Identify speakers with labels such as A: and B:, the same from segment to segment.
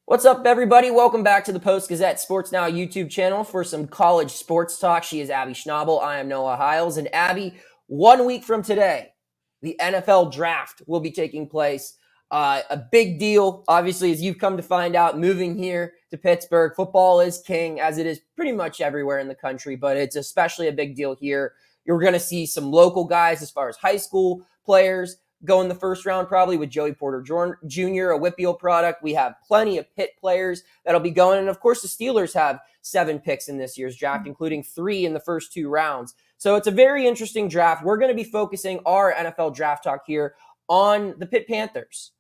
A: What's up, everybody? Welcome back to the Post-Gazette Sports Now YouTube channel for some college sports talk. She is Abby Schnable. I am Noah Hiles. And Abby, 1 week from today, the NFL draft will be taking place. A big deal, obviously, as you've come to find out, moving here to Pittsburgh. Football is king, as it is pretty much everywhere in the country, but it's especially a big deal here. You're going to see some local guys as far as high school players go in the first round, probably with Joey Porter Jr., a Whitfield product. We have plenty of Pitt players that'll be going. And of course, the Steelers have 7 picks in this year's draft, including 3 in the first 2 rounds. So it's a very interesting draft. We're going to be focusing our NFL draft talk here on the Pitt Panthers.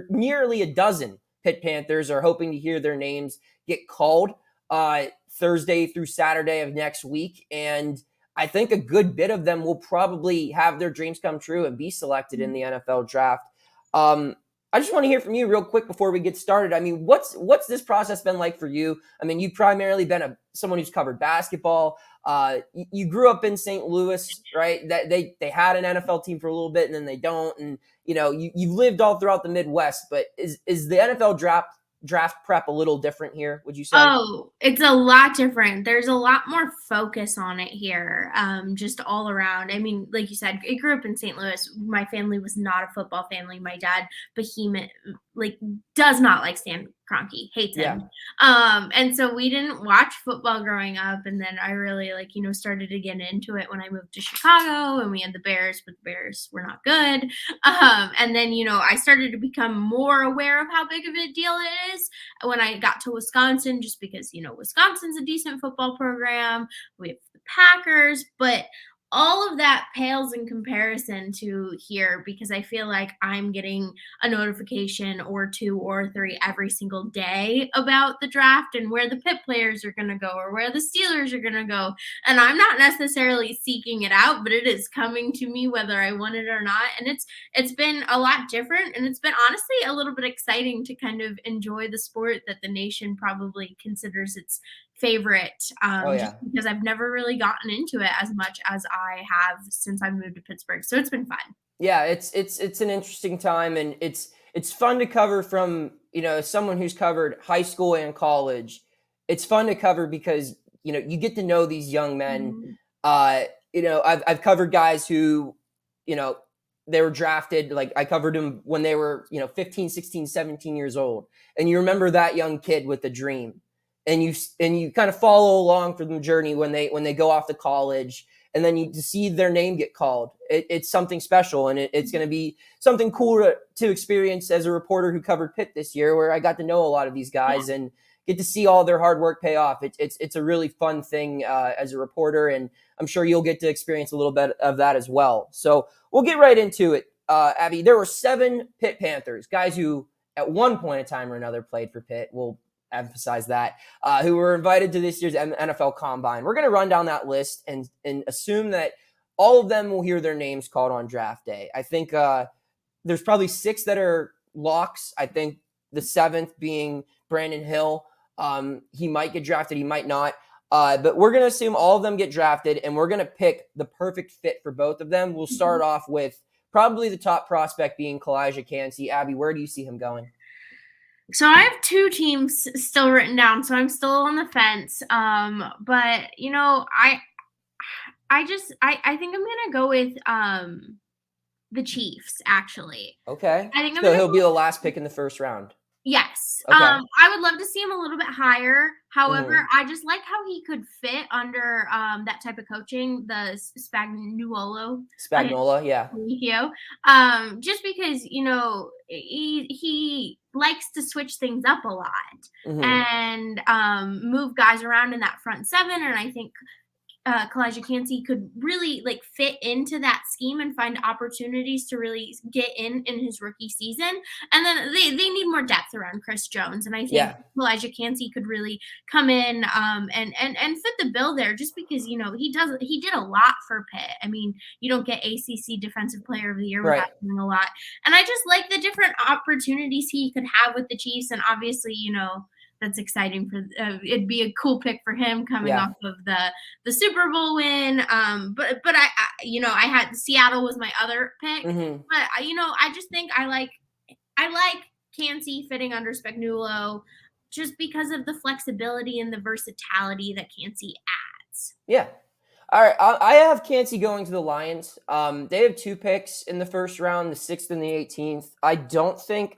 A: Nearly a dozen Pitt Panthers are hoping to hear their names get called Thursday through Saturday of next week. And I think a good bit of them will probably have their dreams come true and be selected in the NFL draft. I just want to hear from you real quick before we get started. I mean, what's this process been like for you? I mean, you've primarily been someone who's covered basketball. You grew up in St. Louis, right? That they had an NFL team for a little bit and then they don't. And, you know, you've lived all throughout the Midwest, but is the NFL draft prep a little different here, would you say?
B: Oh, it's a lot different. There's a lot more focus on it here, just all around. I mean, like you said, I grew up in St. Louis. My family was not a football family. My dad, behemoth, does not like Stan Kroenke, hates him. And so we didn't watch football growing up. And then I really started to get into it when I moved to Chicago and we had the Bears, but the Bears were not good. And then, I started to become more aware of how big of a deal it is when I got to Wisconsin, just because, Wisconsin's a decent football program. We have the Packers, but all of that pales in comparison to here, because I feel like I'm getting a notification or 2 or 3 every single day about the draft and where the Pitt players are going to go or where the Steelers are going to go. And I'm not necessarily seeking it out, but it is coming to me whether I want it or not. And it's been a lot different, and it's been honestly a little bit exciting to kind of enjoy the sport that the nation probably considers its favorite, just because I've never really gotten into it as much as I have since I moved to Pittsburgh. So it's been fun.
A: Yeah, it's an interesting time, and it's fun to cover from, someone who's covered high school and college. It's fun to cover because, you get to know these young men. I've covered guys who, they were drafted, like I covered them when they were, 15, 16, 17 years old. And you remember that young kid with the dream. And you kind of follow along for the journey when they go off to college, and then to see their name get called. It's something special, and it's going to be something cool to experience as a reporter who covered Pitt this year, where I got to know a lot of these guys and get to see all their hard work pay off. It's a really fun thing as a reporter, and I'm sure you'll get to experience a little bit of that as well. So we'll get right into it. Abby, there were 7 Pitt Panthers, guys who at one point in time or another played for Pitt. We'll emphasize that, who were invited to this year's NFL Combine. We're going to run down that list and assume that all of them will hear their names called on draft day. I think there's probably 6 that are locks. I think the 7th being Brandon Hill. He might get drafted, he might not. But we're going to assume all of them get drafted, and we're going to pick the perfect fit for both of them. We'll start off with probably the top prospect being Calijah Kancey. Abby, where do you see him going?
B: So I have 2 teams still written down, so I'm still on the fence. But I think I'm gonna go with the Chiefs, actually.
A: Okay. I think so he'll be the last pick in the first round.
B: Yes. Okay. I would love to see him a little bit higher. However, I just like how he could fit under that type of coaching, the Spagnuolo, yeah. Just because, he likes to switch things up a lot and move guys around in that front 7. And I think Calijah Kancey could really fit into that scheme and find opportunities to really get in his rookie season. And then they need more depth around Chris Jones. And I think Calijah Kancey could really come in and fit the bill there, just because, he did a lot for Pitt. I mean, you don't get ACC Defensive Player of the Year without doing a lot. And I just like the different opportunities he could have with the Chiefs. And obviously, that's exciting for it'd be a cool pick for him coming off of the Super Bowl win. But I had Seattle was my other pick. But I just think I like Kancey fitting under Spagnuolo just because of the flexibility and the versatility that Kancey adds.
A: Yeah. All right, I have Kancey going to the Lions. They have 2 picks in the first round, the 6th and the 18th. I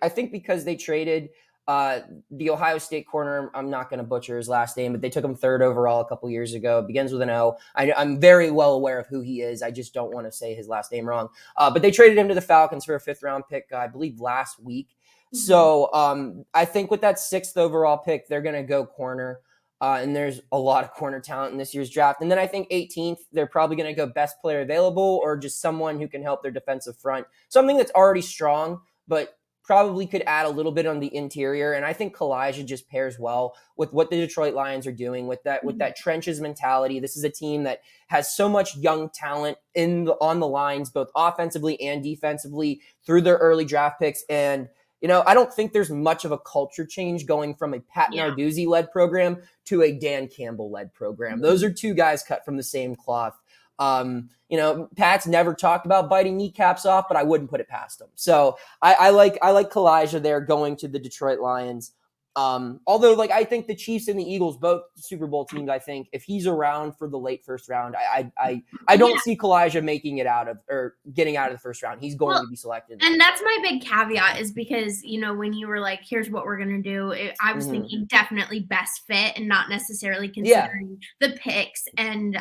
A: think because they traded the Ohio State corner, I'm not going to butcher his last name, but they took him 3rd overall a couple years ago. It begins with an O. I'm very well aware of who he is. I just don't want to say his last name wrong. But they traded him to the Falcons for a 5th round pick, I believe, last week. Mm-hmm. So I think with that 6th overall pick, they're going to go corner. And there's a lot of corner talent in this year's draft. And then I think 18th, they're probably going to go best player available or just someone who can help their defensive front. Something that's already strong, but probably could add a little bit on the interior. And I think Calijah just pairs well with what the Detroit Lions are doing with that trenches mentality. This is a team that has so much young talent on the lines, both offensively and defensively through their early draft picks. And I don't think there's much of a culture change going from a Pat Narduzzi-led program to a Dan Campbell-led program. Mm-hmm. Those are 2 guys cut from the same cloth. Pat's never talked about biting kneecaps off, but I wouldn't put it past him. So I like Calijah there going to the Detroit Lions. Although I think the Chiefs and the Eagles, both Super Bowl teams, I think if he's around for the late first round, I don't see Calijah making it out of or getting out of the first round. He's going to be selected.
B: And that's my big caveat is because, when you were like, here's what we're going to do, I was thinking definitely best fit and not necessarily considering the picks. And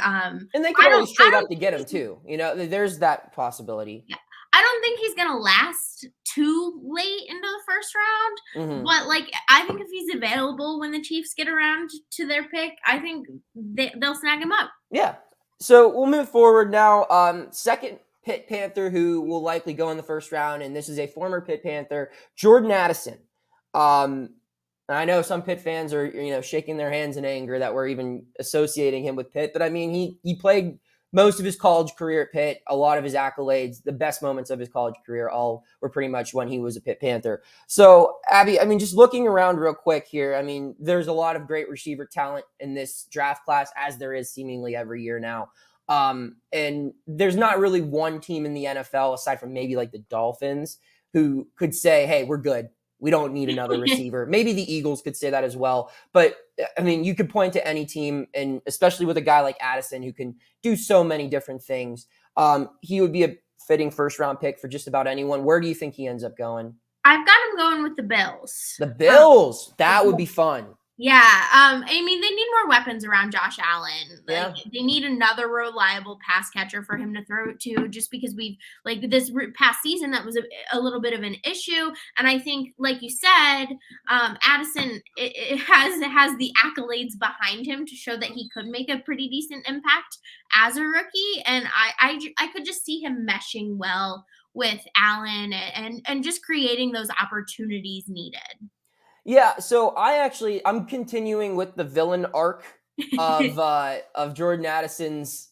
A: they could always trade up to get him too. There's that possibility.
B: Yeah. I don't think he's going to last too late into the first round, but I think if he's available when the Chiefs get around to their pick, I think they'll snag him up.
A: Yeah. So we'll move forward now. Second Pitt Panther who will likely go in the first round, and this is a former Pitt Panther, Jordan Addison. I know some Pitt fans are, shaking their hands in anger that we're even associating him with Pitt, but I mean, he played most of his college career at Pitt, a lot of his accolades, the best moments of his college career, all were pretty much when he was a Pitt Panther. So, Abby, just looking around real quick here, there's a lot of great receiver talent in this draft class, as there is seemingly every year now. And there's not really one team in the NFL, aside from maybe the Dolphins, who could say, hey, we're good. We don't need another receiver. Maybe the Eagles could say that as well. But, you could point to any team, and especially with a guy like Addison who can do so many different things. He would be a fitting first-round pick for just about anyone. Where do you think he ends up going?
B: I've got him going with the Bills.
A: The Bills! That would be fun.
B: Yeah, they need more weapons around Josh Allen.
A: They
B: need another reliable pass catcher for him to throw it to, just because we've this past season that was a little bit of an issue. And I think, like you said, Addison it has the accolades behind him to show that he could make a pretty decent impact as a rookie. And I could just see him meshing well with Allen and just creating those opportunities needed.
A: Yeah, so I'm continuing with the villain arc of Jordan Addison's,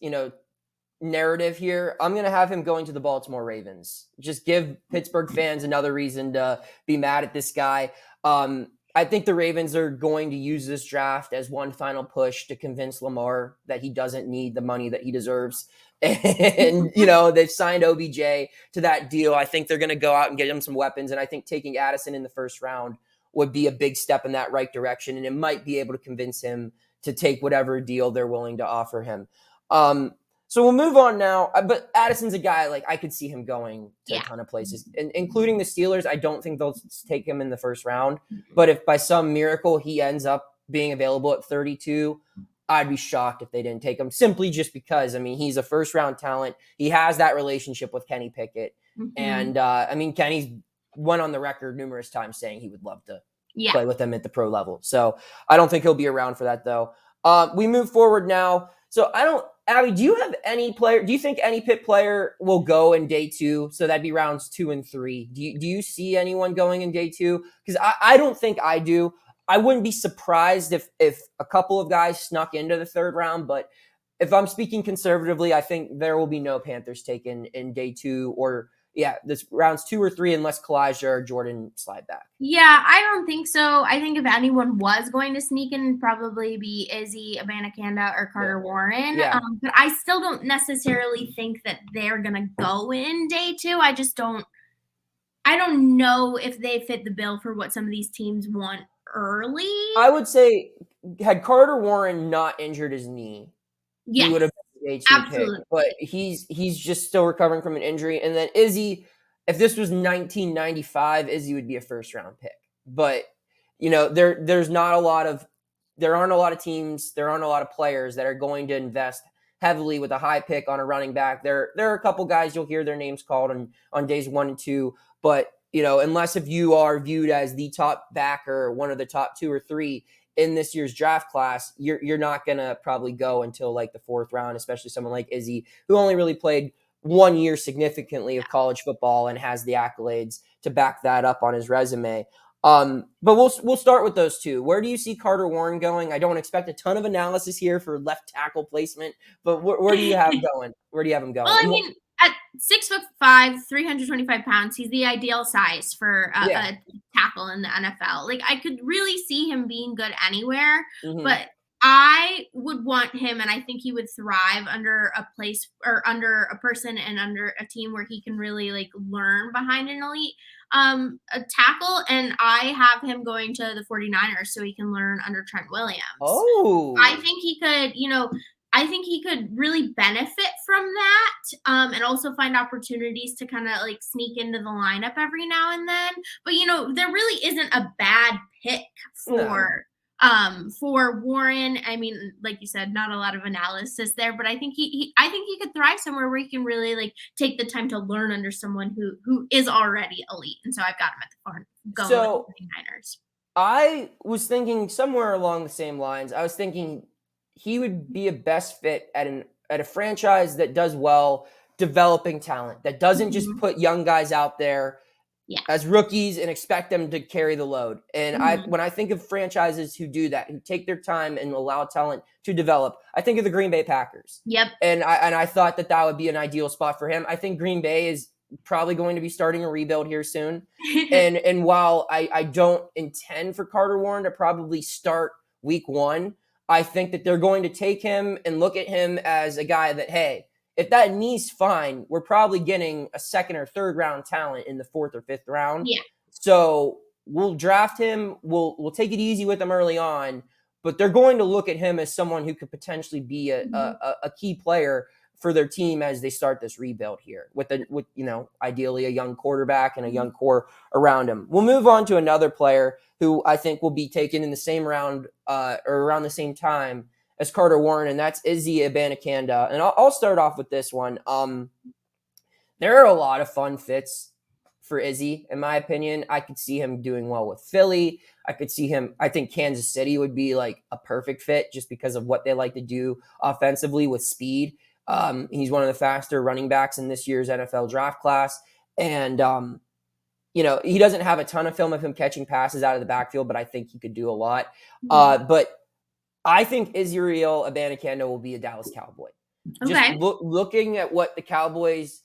A: narrative here. I'm going to have him going to the Baltimore Ravens. Just give Pittsburgh fans another reason to be mad at this guy. I think the Ravens are going to use this draft as one final push to convince Lamar that he doesn't need the money that he deserves. And, they've signed OBJ to that deal. I think they're going to go out and get him some weapons. And I think taking Addison in the first round would be a big step in that right direction. And it might be able to convince him to take whatever deal they're willing to offer him. So we'll move on now. But Addison's a guy, I could see him going to a ton of places, including the Steelers. I don't think they'll take him in the first round. But if by some miracle he ends up being available at 32, I'd be shocked if they didn't take him, simply just because, he's a first round talent. He has that relationship with Kenny Pickett. Mm-hmm. And Kenny's went on the record numerous times saying he would love to play with them at the pro level. So I don't think he'll be around for that, though. We move forward now. So Abby, do you have any player? Do you think any Pitt player will go in day 2? So that'd be rounds 2 and 3. Do you see anyone going in day 2? Because I don't think I do. I wouldn't be surprised if a couple of guys snuck into the 3rd round, but if I'm speaking conservatively, I think there will be no Panthers taken in day 2 or this rounds 2 or 3, unless Calijah or Jordan slide back.
B: Yeah, I don't think so. I think if anyone was going to sneak in, it'd probably be Izzy Abanikanda or Carter Warren.
A: Yeah.
B: But I still don't necessarily think that they're going to go in day 2. I I don't know if they fit the bill for what some of these teams want early.
A: I would say, had Carter Warren not injured his knee, he
B: Yes,
A: would have been the day 2 pick, but
B: absolutely.
A: he's just still recovering from an injury. And then Izzy, if this was 1995, Izzy would be a first round pick. But there aren't a lot of teams, there aren't a lot of players that are going to invest heavily with a high pick on a running back. There are a couple guys you'll hear their names called on days 1 and 2, but unless if you are viewed as the top backer, one of the top 2 or 3 in this year's draft class, you're not gonna probably go until like the 4th round, especially someone like Izzy, who only really played 1 year significantly of college football and has the accolades to back that up on his resume. But we'll start with those two. Where do you see Carter Warren going? I don't expect a ton of analysis here for left tackle placement, but where do you have going? Where do you have him going?
B: Well, I mean, at 6'5", 325 pounds, he's the ideal size for
A: Yeah.
B: a tackle in the NFL. Like, I could really see him being good anywhere,
A: Mhm.
B: but I would want him, and I think he would thrive under a place or under a person and under a team where he can really like learn behind an elite a tackle. And I have him going to the 49ers so he can learn under Trent Williams. I
A: Oh.
B: think he could, I think he could really benefit from that, and also find opportunities to kind of like sneak into the lineup every now and then. But there really isn't a bad pick
A: No.
B: for Warren. I mean, like you said, not a lot of analysis there, but I think I think he could thrive somewhere where he can really like take the time to learn under someone who is already elite. And so I've got him at the farm going with the
A: So
B: 49ers.
A: I was thinking somewhere along the same lines. I was thinking he would be a best fit at a franchise that does well developing talent, that doesn't just
B: Mhm.
A: put young guys out there
B: Yeah.
A: as rookies and expect them to carry the load. And
B: Mhm.
A: when I think of franchises who do that, who take their time and allow talent to develop, I think of the Green Bay Packers.
B: Yep.
A: And I thought that would be an ideal spot for him. I think Green Bay is probably going to be starting a rebuild here soon. And while I don't intend for Carter Warren to probably start week 1, I think that they're going to take him and look at him as a guy that, hey, if that knee's fine, we're probably getting a 2nd or 3rd round talent in the 4th or 5th round.
B: Yeah.
A: So we'll draft him. We'll take it easy with him early on, but they're going to look at him as someone who could potentially be
B: Mhm.
A: a key player for their team as they start this rebuild here with ideally a young quarterback and a young core around him. We'll move on to another player who I think will be taken in the same round or around the same time as Carter Warren, and that's Izzy Abanikanda. And I'll start off with this one. There are a lot of fun fits for Izzy, in my opinion. I could see him doing well with Philly. I could see him. I think Kansas City would be like a perfect fit just because of what they like to do offensively with speed. He's one of the faster running backs in this year's NFL draft class. And, he doesn't have a ton of film of him catching passes out of the backfield, but I think he could do a lot.
B: Mhm.
A: But I think Israel Abanikanda will be a Dallas Cowboy. Just
B: Okay.
A: looking at what the Cowboys,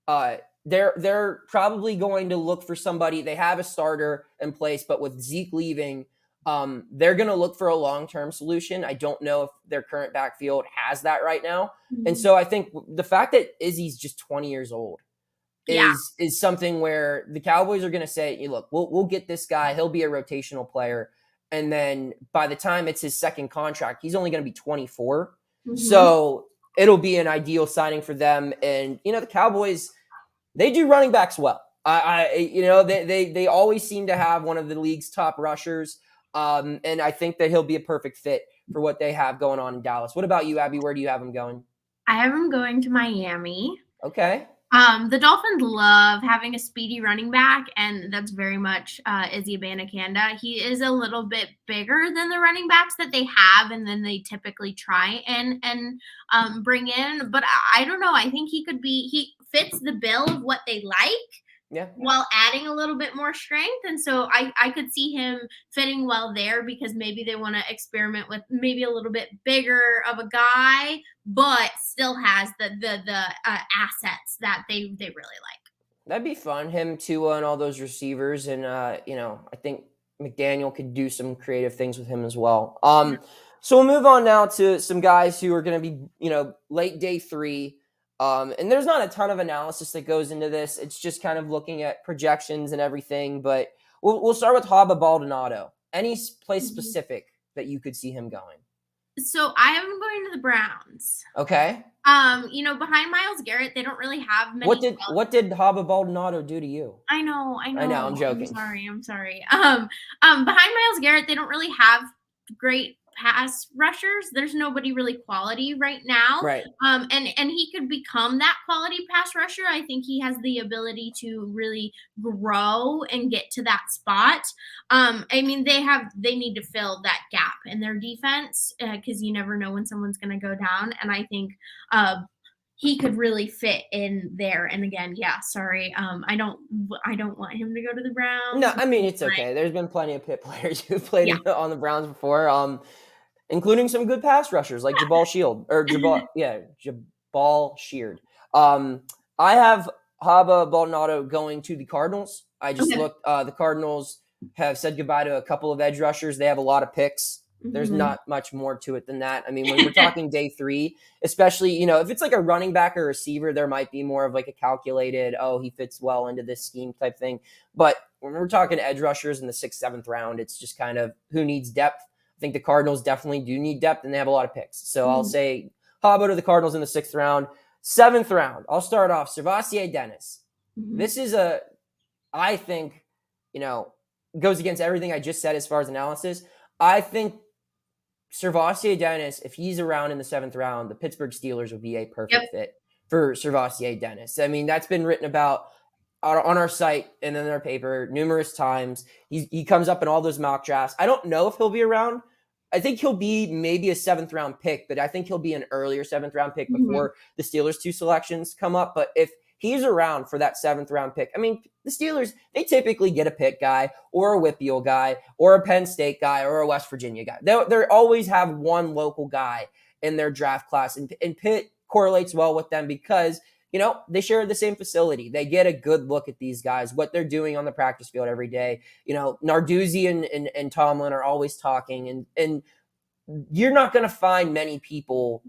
A: uh, they're probably going to look for somebody. They have a starter in place, but with Zeke leaving, they're going to look for a long-term solution. I don't know if their current backfield has that right now, and
B: Mhm.
A: so I think the fact that Izzy's just 20 years old
B: Yeah.
A: is something where the Cowboys are going to say, hey, look, we'll get this guy. He'll be a rotational player. And then by the time it's his 2nd contract, he's only going to be 24.
B: Mhm.
A: So it'll be an ideal signing for them. And, the Cowboys, they do running backs well. They always seem to have one of the league's top rushers. And I think that he'll be a perfect fit for what they have going on in Dallas. What about you, Abby? Where do you have him going?
B: I have him going to Miami.
A: Okay.
B: The Dolphins love having a speedy running back, and that's very much Izzy Abanikanda. He is a little bit bigger than the running backs that they have, and then they typically try and bring in. But I don't know. I think he fits the bill of what they like
A: Yeah.
B: while adding a little bit more strength. And so I could see him fitting well there because maybe they want to experiment with maybe a little bit bigger of a guy, but still has the assets that they really like.
A: That'd be fun. Him, Tua, and all those receivers, and I think McDaniel could do some creative things with him as well. So we'll move on now to some guys who are going to be, late day 3. And there's not a ton of analysis that goes into this. It's just kind of looking at projections and everything. But we'll start with Haba Baldonado. Any place specific that you could see him going?
B: So I have him going to the Browns.
A: Okay.
B: Behind Myles Garrett, they don't really have many.
A: What did Haba Baldonado do to you?
B: I know.
A: I'm joking.
B: I'm sorry. Behind Myles Garrett, they don't really have great pass rushers. There's nobody really quality right now.
A: Right.
B: And he could become that quality pass rusher. I think he has the ability to really grow and get to that spot. They need to fill that gap in their defense because you never know when someone's going to go down. And I think he could really fit in there. And again, sorry, I don't want him to go to the Browns.
A: No, I mean, it's okay. There's been plenty of Pitt players who've played on the Browns before, including some good pass rushers like Jabal Sheard. I have Haba Baldonado going to the Cardinals. I just looked. The Cardinals have said goodbye to a couple of edge rushers. They have a lot of picks. There's not much more to it than that. I mean, when we're talking day 3, especially, if it's like a running back or receiver, there might be more of like a calculated, he fits well into this scheme type thing. But when we're talking edge rushers in the 6th, 7th round, it's just kind of who needs depth. I think the Cardinals definitely do need depth, and they have a lot of picks. So I'll say Haba to the Cardinals in the 6th round. 7th round, I'll start off Servassier Dennis. This is I think, goes against everything I just said as far as analysis. I think Servassier Dennis, if he's around in the 7th round, the Pittsburgh Steelers would be a perfect fit for Servassier Dennis. I mean, that's been written about on our site and in our paper numerous times. He comes up in all those mock drafts. I don't know if he'll be around. I think he'll be maybe a 7th round pick, but I think he'll be an earlier 7th round pick before the Steelers' 2 selections come up. But if he's around for that 7th round pick, I mean, the Steelers, they typically get a Pitt guy or a Whippeal guy or a Penn State guy or a West Virginia guy. They always have one local guy in their draft class, and Pitt correlates well with them because, they share the same facility. They get a good look at these guys, what they're doing on the practice field every day. Narduzzi and Tomlin are always talking, and you're not going to find many people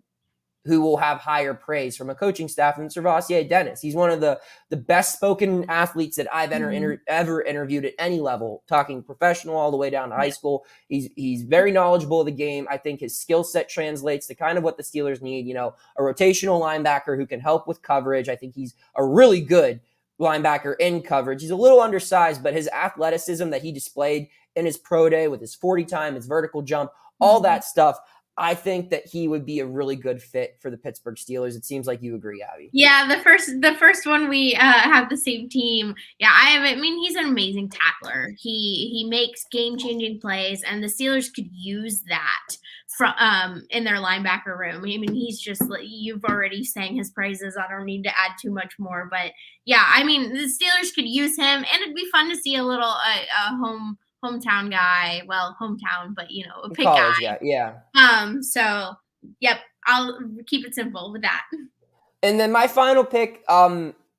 A: who will have higher praise from a coaching staff than Servassier Dennis. He's one of the best spoken athletes that I've ever interviewed at any level, talking professional all the way down to high school. He's very knowledgeable of the game. I think his skill set translates to kind of what the Steelers need, a rotational linebacker who can help with coverage. I think he's a really good linebacker in coverage. He's a little undersized, but his athleticism that he displayed in his pro day with his 40 time, his vertical jump, all that stuff, I think that he would be a really good fit for the Pittsburgh Steelers. It seems like you agree, Abby.
B: Yeah, the first one we have the same team. Yeah, he's an amazing tackler. He makes game-changing plays, and the Steelers could use that from in their linebacker room. I mean, he's just, you've already sang his praises. I don't need to add too much more, but yeah, I mean, the Steelers could use him, and it'd be fun to see a little hometown guy. Well, hometown, but a Pitt guy.
A: Yeah.
B: So yep, I'll keep it simple with that.
A: And then my final pick,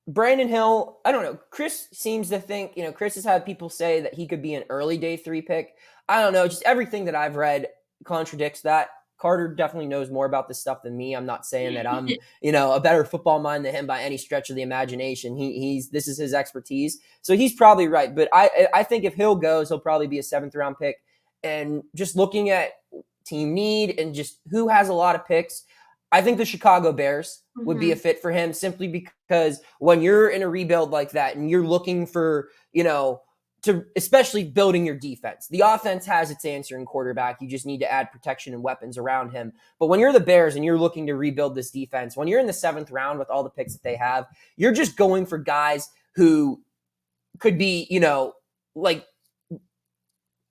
A: Brandon Hill. I don't know. Chris seems to think, Chris has had people say that he could be an early day 3 pick. I don't know. Just everything that I've read contradicts that. Carter definitely knows more about this stuff than me. I'm not saying that I'm, a better football mind than him by any stretch of the imagination. This is his expertise. So he's probably right. But I think if Hill goes, he'll probably be a 7th round pick. And just looking at team need and just who has a lot of picks, I think the Chicago Bears would be a fit for him, simply because when you're in a rebuild like that and you're looking for, to especially building your defense. The offense has its answer in quarterback. You just need to add protection and weapons around him. But when you're the Bears and you're looking to rebuild this defense, when you're in the 7th round with all the picks that they have, you're just going for guys who could be, like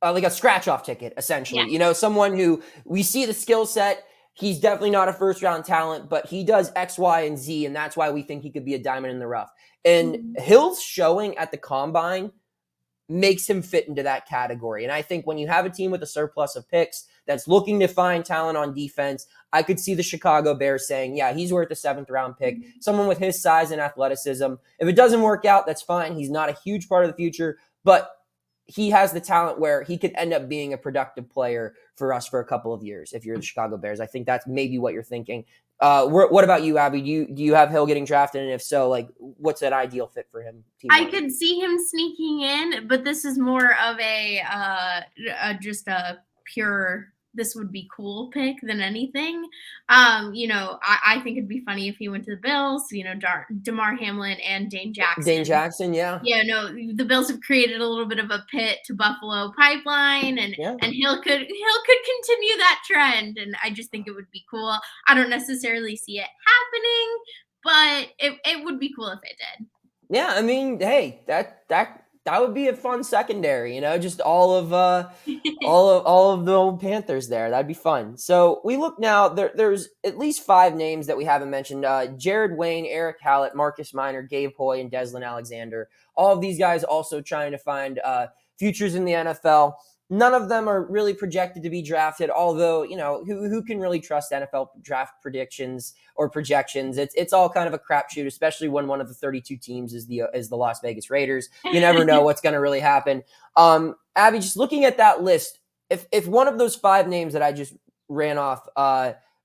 A: a scratch-off ticket, essentially.
B: Yeah.
A: Someone who we see the skill set. He's definitely not a first-round talent, but he does X, Y, and Z, and that's why we think he could be a diamond in the rough. And Hill's showing at the Combine makes him fit into that category. And I think when you have a team with a surplus of picks that's looking to find talent on defense, I could see the Chicago Bears saying, yeah, he's worth a 7th round pick, someone with his size and athleticism. If it doesn't work out, that's fine. He's not a huge part of the future, but he has the talent where he could end up being a productive player for us for a couple of years if you're the Chicago Bears. I think that's maybe what you're thinking. What about you, Abby? Do you have Hill getting drafted, and if so, like, what's an ideal fit for him?
B: I could see him sneaking in, but this is more of just a pure this would be cool pick than anything. I think it'd be funny if he went to the Bills. Damar Hamlin and Dane Jackson.
A: Dane Jackson, yeah.
B: Yeah, no, the Bills have created a little bit of a Pitt to Buffalo pipeline, and Hill could continue that trend, and I just think it would be cool. I don't necessarily see it happening, but it would be cool if it did.
A: Yeah, I mean, hey, that would be a fun secondary, just all of the old Panthers there. That'd be fun. So we look now. There's at least 5 names that we haven't mentioned: Jared Wayne, Eric Hallett, Marcus Minor, Gabe Hoy, and Deslin Alexander. All of these guys also trying to find futures in the NFL. None of them are really projected to be drafted, although, who can really trust NFL draft predictions or projections? It's all kind of a crapshoot, especially when one of the 32 teams is the Las Vegas Raiders. You never know what's going to really happen. Abby, just looking at that list, if one of those 5 names that I just ran off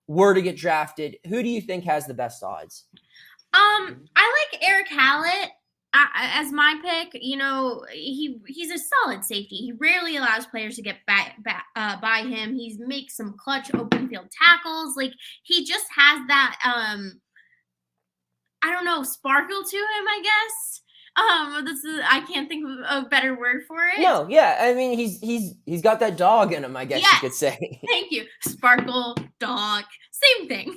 A: were to get drafted, who do you think has the best odds?
B: I like Eric Hallett. As my pick, he's a solid safety. He rarely allows players to get by him. He makes some clutch open field tackles. Like, he just has that, I don't know, sparkle to him, I guess. I can't think of a better word for it.
A: No, yeah, I mean, he's got that dog in him, I guess you could say.
B: Thank you. Sparkle, dog, same thing.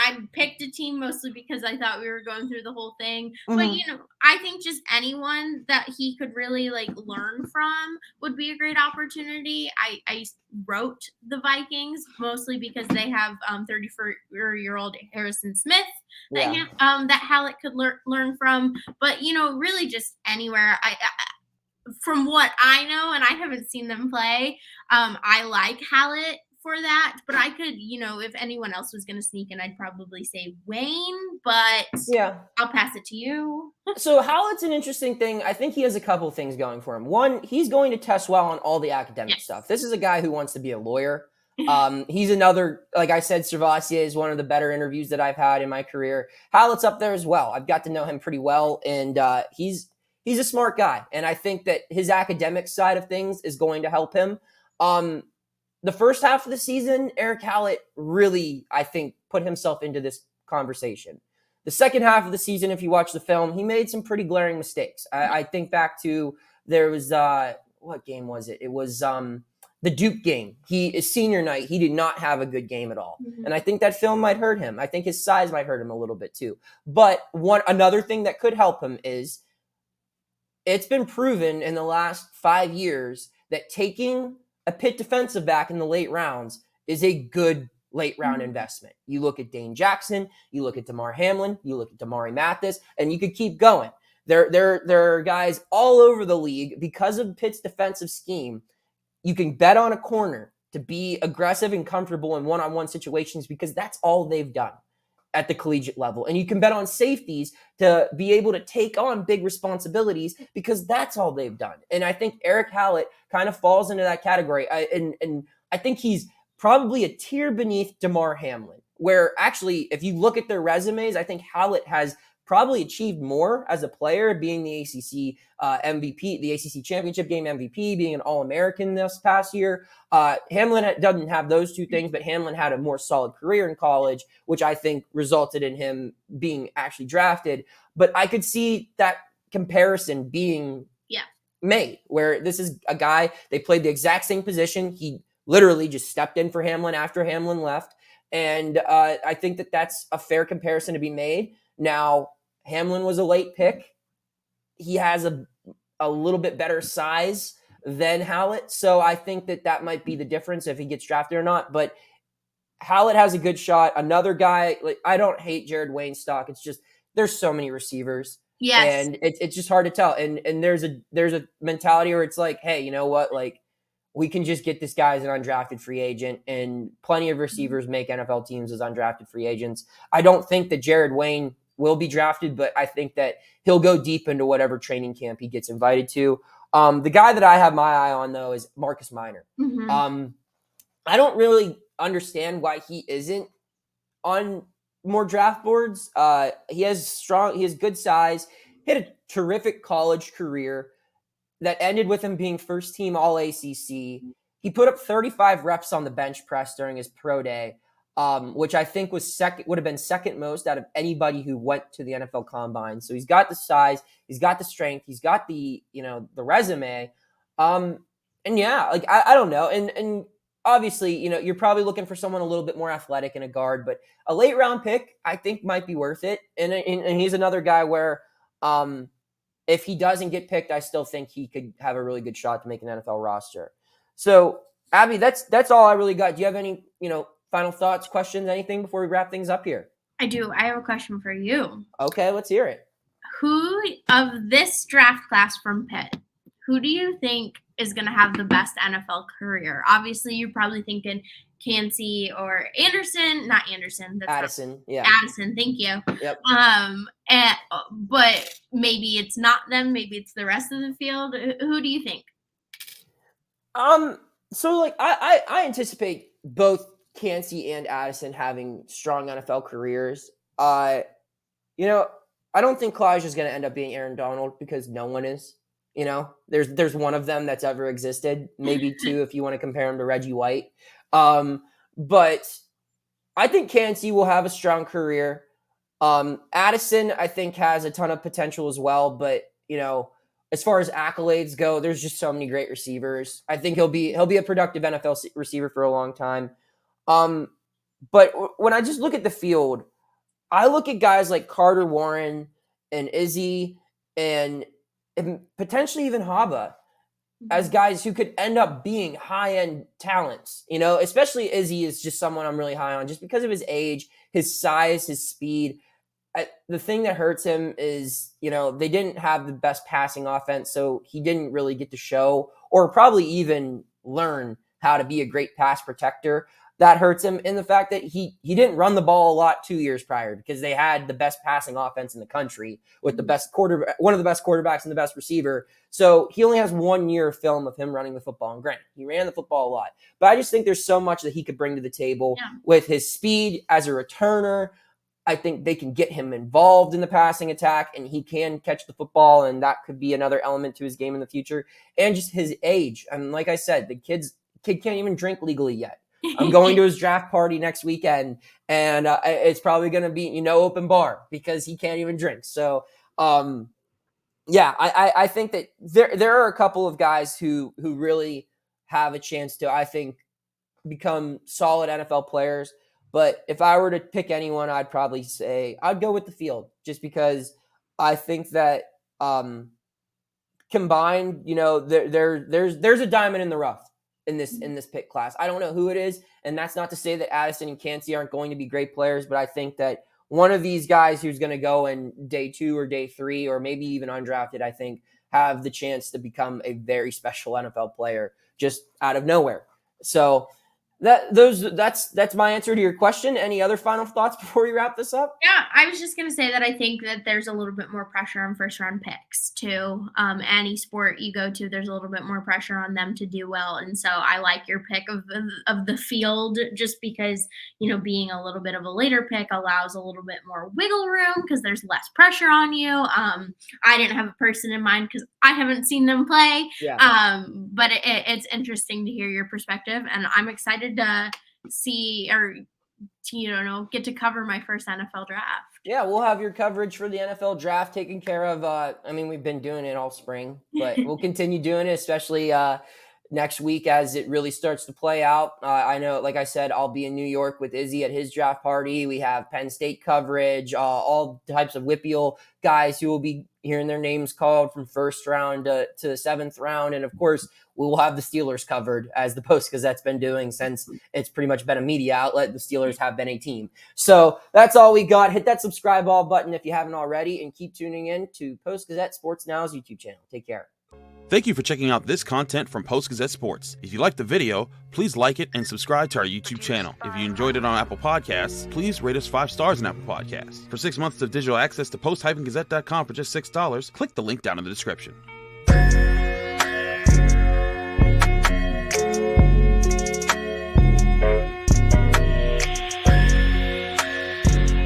B: I picked a team mostly because I thought we were going through the whole thing. Mm-hmm. But, I think just anyone that he could really, learn from would be a great opportunity. I wrote the Vikings mostly because they have 34-year-old Harrison Smith that Hallett could learn from. But, really just anywhere. From what I know, and I haven't seen them play, I like Hallett for that, but I could, if anyone else was going to sneak in, I'd probably say Wayne, but I'll pass it to you.
A: So Hallett's an interesting thing. I think he has a couple of things going for him. One, he's going to test well on all the academic stuff. This is a guy who wants to be a lawyer. He's another, like I said, Servassier is one of the better interviews that I've had in my career. Hallett's up there as well. I've got to know him pretty well, and he's a smart guy, and I think that his academic side of things is going to help him. The first half of the season, Eric Hallett really, I think, put himself into this conversation. The second half of the season, if you watch the film, he made some pretty glaring mistakes. I think back to, there was, what game was it? It was the Duke game. His senior night, he did not have a good game at all. Mm-hmm. And I think that film might hurt him. I think his size might hurt him a little bit too. But another thing that could help him is, it's been proven in the last 5 years that taking a Pitt defensive back in the late rounds is a good late round investment. You look at Dane Jackson, you look at Damar Hamlin, you look at Damari Mathis, and you could keep going. There are guys all over the league because of Pitt's defensive scheme. You can bet on a corner to be aggressive and comfortable in one-on-one situations because that's all they've done at the collegiate level. And you can bet on safeties to be able to take on big responsibilities because that's all they've done. And I think Eric Hallett kind of falls into that category. And I think he's probably a tier beneath Damar Hamlin, where actually, if you look at their resumes, I think Hallett has probably achieved more as a player, being the ACC MVP, the ACC championship game MVP, being an All-American this past year. Hamlin doesn't have those two things, but Hamlin had a more solid career in college, which I think resulted in him being actually drafted. But I could see that comparison being made, where this is a guy, they played the exact same position. He literally just stepped in for Hamlin after Hamlin left. And I think that that's a fair comparison to be made. Now, Hamlin was a late pick. He has a little bit better size than Hallett. So I think that might be the difference if he gets drafted or not. But Hallett has a good shot. Another guy, I don't hate Jared Wayne's stock. It's just, there's so many receivers.
B: Yes.
A: And it's just hard to tell. And there's a mentality where it's like, hey, you know what? We can just get this guy as an undrafted free agent, and plenty of receivers make NFL teams as undrafted free agents. I don't think that Jared Wayne will be drafted, but I think that he'll go deep into whatever training camp he gets invited to. The guy that I have my eye on, though, is Marcus Minor.
B: Mm-hmm.
A: I don't really understand why he isn't on more draft boards. He has good size, he had a terrific college career that ended with him being first team all ACC. He put up 35 reps on the bench press during his pro day, which I think would have been second most out of anybody who went to the NFL Combine. So he's got the size, he's got the strength, he's got the resume. And yeah, like I don't know. And obviously, you're probably looking for someone a little bit more athletic in a guard, but a late round pick I think might be worth it. And he's another guy where if he doesn't get picked, I still think he could have a really good shot to make an NFL roster. So, Abby, that's all I really got. Do you have any, final thoughts, questions, anything before we wrap things up here?
B: I do. I have a question for you.
A: Okay, let's hear it.
B: Who of this draft class from Pitt, who do you think is going to have the best NFL career? Obviously, you're probably thinking Kancey or Anderson. Not Anderson. That's
A: Addison. Yeah.
B: Addison. Thank you.
A: Yep.
B: But maybe it's not them. Maybe it's the rest of the field. Who do you think?
A: So like I anticipate both Kancey and Addison having strong NFL careers. I don't think Calijah is going to end up being Aaron Donald because no one is. There's one of them that's ever existed, maybe two if you want to compare him to Reggie White. But I think Kancey will have a strong career. Addison, I think, has a ton of potential as well, but as far as accolades go, there's just so many great receivers. I think he'll be a productive NFL receiver for a long time. But when I just look at the field, I look at guys like Carter Warren and Izzy and potentially even Haba as guys who could end up being high-end talents. Especially Izzy is just someone I'm really high on just because of his age, his size, his speed. The thing that hurts him is, they didn't have the best passing offense, so he didn't really get to show or probably even learn how to be a great pass protector. That hurts him in the fact that he didn't run the ball a lot 2 years prior because they had the best passing offense in the country with the best one of the best quarterbacks and the best receiver. So he only has 1 year of film of him running the football. And granted, he ran the football a lot, but I just think there's so much that he could bring to the table with his speed as a returner. I think they can get him involved in the passing attack and he can catch the football, and that could be another element to his game in the future. And just his age. I mean, like I said, the kid can't even drink legally yet. I'm going to his draft party next weekend, and it's probably going to be, open bar because he can't even drink. So, I think that there are a couple of guys who really have a chance to, I think, become solid NFL players. But if I were to pick anyone, I'd probably say I'd go with the field just because I think that combined, there's a diamond in the rough in this pick class. I don't know who it is, and that's not to say that Addison and Kancey aren't going to be great players, but I think that one of these guys who's going to go in day 2 or day 3 or maybe even undrafted, I think have the chance to become a very special NFL player just out of nowhere. So that's my answer to your question. Any other final thoughts before we wrap this up?
B: Yeah, I was just going to say that I think that there's a little bit more pressure on first round picks too. Any sport you go to, there's a little bit more pressure on them to do well. And so I like your pick of the field just because, being a little bit of a later pick allows a little bit more wiggle room because there's less pressure on you. I didn't have a person in mind because I haven't seen them play.
A: Yeah.
B: But it's interesting to hear your perspective, and I'm excited to see or get to cover my first NFL draft.
A: Yeah, we'll have your coverage for the NFL draft taken care of. We've been doing it all spring, but we'll continue doing it, especially next week as it really starts to play out. I know, like I said, I'll be in New York with Izzy at his draft party. We have Penn State coverage, all types of Whippeal guys who will be hearing their names called from first round to the 7th round. And of course, we will have the Steelers covered as the Post-Gazette's been doing since it's pretty much been a media outlet. The Steelers have been a team. So that's all we got. Hit that subscribe all button if you haven't already, and keep tuning in to Post-Gazette Sports Now's YouTube channel. Take care.
C: Thank you for checking out this content from Post-Gazette Sports. If you liked the video, please like it and subscribe to our YouTube channel. If you enjoyed it on Apple Podcasts, please rate us 5 stars on Apple Podcasts. For 6 months of digital access to post-gazette.com for just $6, click the link down in the description.